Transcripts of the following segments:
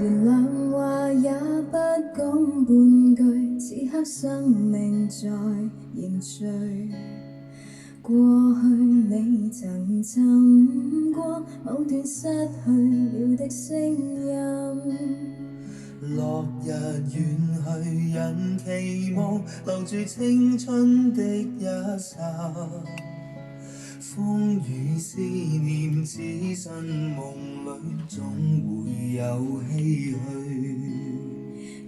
原諒話也不講半句，此刻生命在凝聚。過去你曾尋過某段失去了的聲音。落日遠去，人期望留住青春的一剎。風雨思念，此生夢裏總會有唏噓。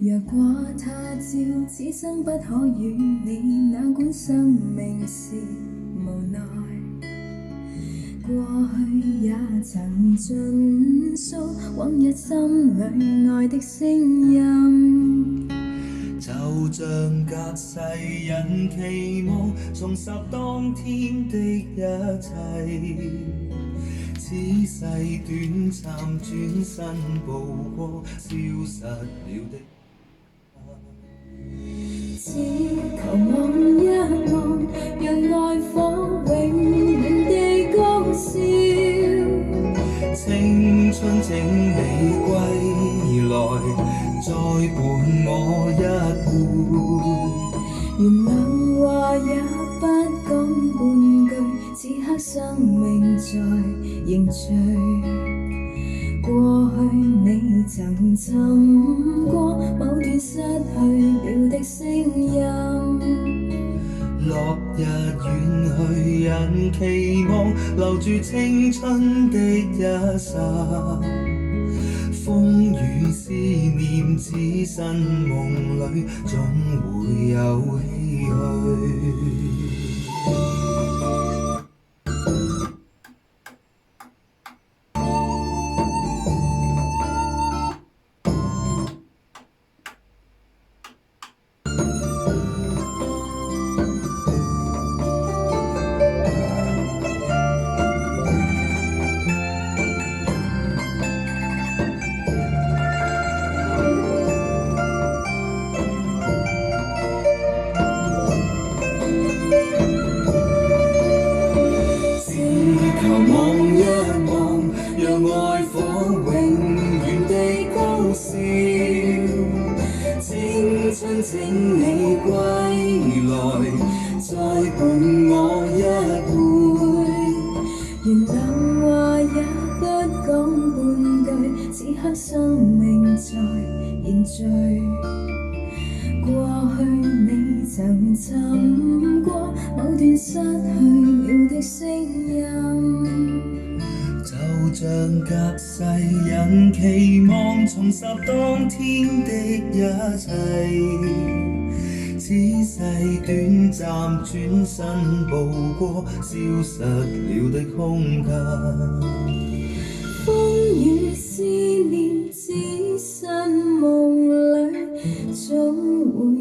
若果他朝此生不可與你，哪管生命是無奈。過去也曾盡訴往日心裏愛的聲音。就像隔世人期望重拾當天的一切，此世短暫轉身步過，消失了的。只求望一望，讓愛火永遠地高燒。青春請你歸來，再伴我一回。原諒話也不講半句，此刻生命在凝聚。過去你曾尋過某段失去了的聲音。落日遠去，人期望留住青春的一剎。風雨思念，此生夢裏總會有唏噓。請你歸來，再伴我一回。原諒話也不講半句，此刻生命在凝聚。過去你曾尋過某段失去了的聲音。就像隔世人期望重拾當天的一切，此世短暫轉身步過，消失了的空間。風雨思念，此生夢裏總會